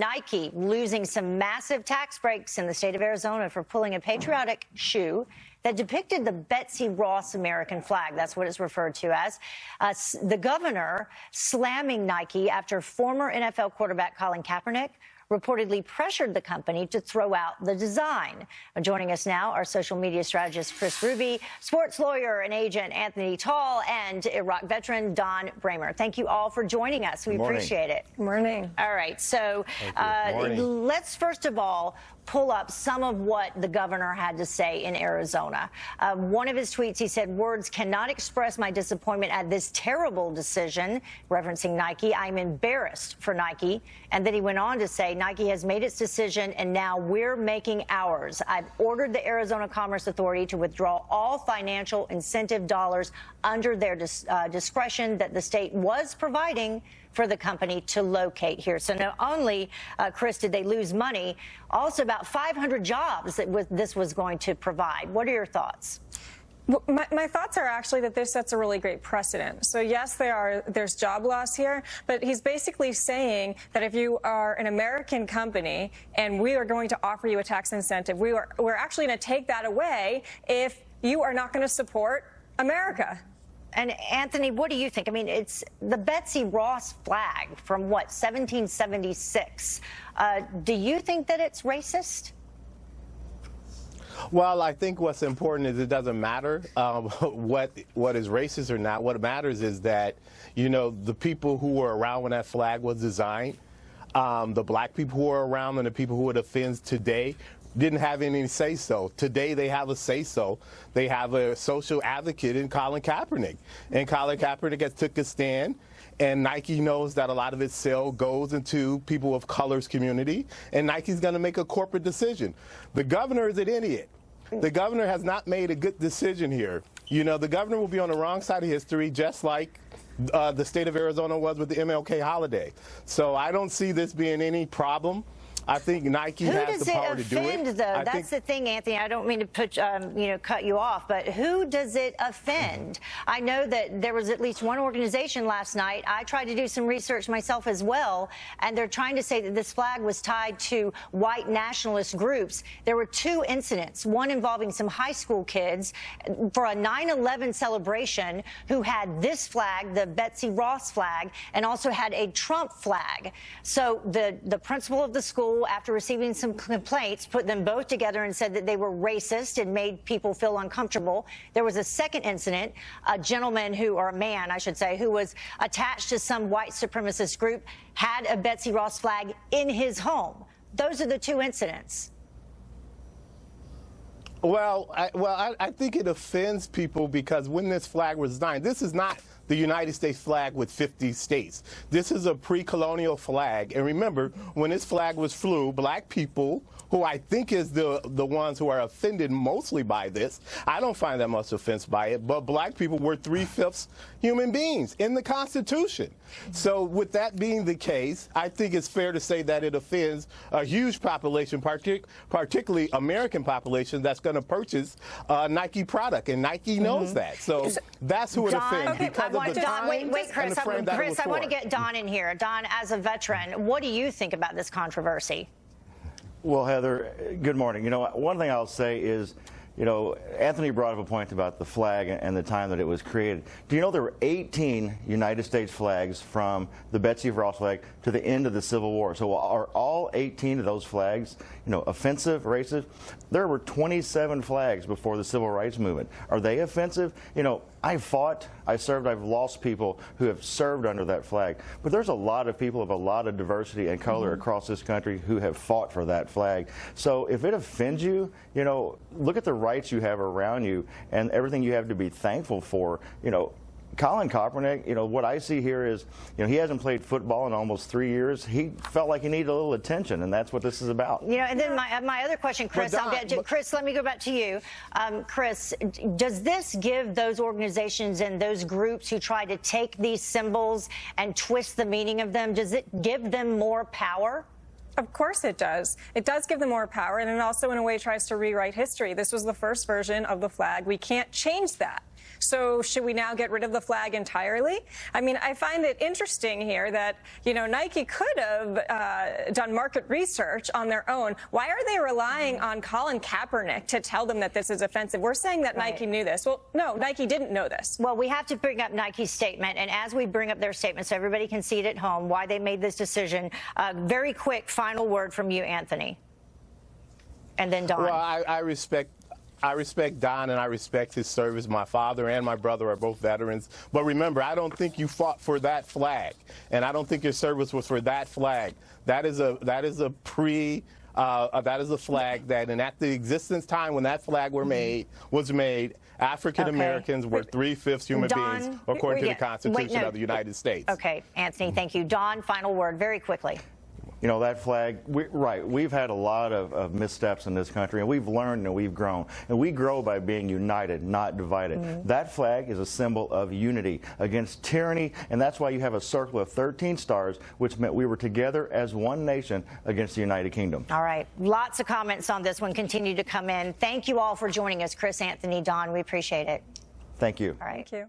Nike losing some massive tax breaks in the state of Arizona for pulling a patriotic shoe that depicted the Betsy Ross American flag. That's what it's referred to as. The governor slamming Nike after former NFL quarterback Colin Kaepernick reportedly pressured the company to throw out the design. Joining us now, our social media strategist Chris Ruby, sports lawyer and agent Anthony Tall, and Iraq veteran Don Bramer. Thank you all for joining us. We appreciate it. Good morning. All right, so let's first of all pull up some of what the governor had to say in Arizona. One of his tweets, he said, "Words cannot express my disappointment at this terrible decision," referencing Nike. "I'm embarrassed for Nike." And then he went on to say, "Nike has made its decision, and now we're making ours. I've ordered the Arizona Commerce Authority to withdraw all financial incentive dollars under their discretion that the state was providing for the company to locate here." So not only, Chris, did they lose money, also about 500 jobs that this was going to provide. What are your thoughts? Well, my thoughts are actually that this sets a really great precedent. So yes, there's job loss here, but he's basically saying that if you are an American company and we are going to offer you a tax incentive, we're actually going to take that away if you are not going to support America. And Anthony, what do you think? I mean, it's the Betsy Ross flag from what, 1776. Do you think that it's racist? Well, I think what's important is it doesn't matter what is racist or not. What matters is that, you know, the people who were around when that flag was designed, the black people who are around and the people who it offends today didn't have any say-so. Today they have a say-so. They have a social advocate in Colin Kaepernick. And Colin Kaepernick has took a stand, and Nike knows that a lot of its sale goes into people of color's community, and Nike's going to make a corporate decision. The governor is an idiot. The governor has not made a good decision here. You know, the governor will be on the wrong side of history, just like the state of Arizona was with the MLK holiday. So I don't see this being any problem. I think Nike has the power to do it. Who does it offend, though? That's the thing, Anthony. I don't mean to put, cut you off, but who does it offend? I know that there was at least one organization last night. I tried to do some research myself as well, and they're trying to say that this flag was tied to white nationalist groups. There were two incidents, one involving some high school kids for a 9/11 celebration who had this flag, the Betsy Ross flag, and also had a Trump flag. So the principal of the school, after receiving some complaints, put them both together and said that they were racist and made people feel uncomfortable. There was a second incident, a gentleman or a man, I should say, who was attached to some white supremacist group, had a Betsy Ross flag in his home. Those are the two incidents. Well, I think it offends people because when this flag was designed, this is not the United States flag with 50 states. This is a pre-colonial flag. And remember, when this flag was flew, black people, who I think is the ones who are offended mostly by this, I don't find that much offense by it, but black people were 3/5 human beings in the Constitution. So with that being the case, I think it's fair to say that it offends a huge population, particularly American population, that's going to purchase Nike product, and Nike knows that. So that's who it offends because of the time wait, Chris, and the frame that it was I want to for. get Don in here. Don, as a veteran, what do you think about this controversy? Well, Heather, good morning. You know, one thing I'll say is, you know, Anthony brought up a point about the flag and the time that it was created. Do you know there were 18 United States flags from the Betsy Ross flag to the end of the Civil War? So are all 18 of those flags, you know, offensive, racist? There were 27 flags before the Civil Rights Movement. Are they offensive? You know, I fought, I served, I've lost people who have served under that flag. But there's a lot of people of a lot of diversity and color across this country who have fought for that flag. So if it offends you, you know, look at the rights you have around you and everything you have to be thankful for. You know, Colin Kaepernick, you know, what I see here is, you know, he hasn't played football in almost 3 years. He felt like he needed a little attention, and that's what this is about. You know, and then my other question, Chris, Chris, let me go back to you. Chris, does this give those organizations and those groups who try to take these symbols and twist the meaning of them, does it give them more power? Of course it does. It does give them more power, and it also, in a way, tries to rewrite history. This was the first version of the flag. We can't change that. So should we now get rid of the flag entirely? I mean, I find it interesting here that, you know, Nike could have done market research on their own. Why are they relying on Colin Kaepernick to tell them that this is offensive? We're saying that Nike knew this. Well, no, Nike didn't know this. Well, we have to bring up Nike's statement, and as we bring up their statement so everybody can see it at home, why they made this decision, very quick final word from you, Anthony. And then Don. Well, I respect Don, and I respect his service. My father and my brother are both veterans. But remember, I don't think you fought for that flag, and I don't think your service was for that flag. That is a flag that, and at the existence time when that flag was made, African Americans were 3/5 human beings, according to the Constitution of the United States. Okay, Anthony, thank you. Don, final word, very quickly. You know, that flag, we've had a lot of missteps in this country, and we've learned and we've grown. And we grow by being united, not divided. That flag is a symbol of unity against tyranny, and that's why you have a circle of 13 stars, which meant we were together as one nation against the United Kingdom. All right. Lots of comments on this one continue to come in. Thank you all for joining us, Chris, Anthony, Don. We appreciate it. Thank you. All right. Thank you.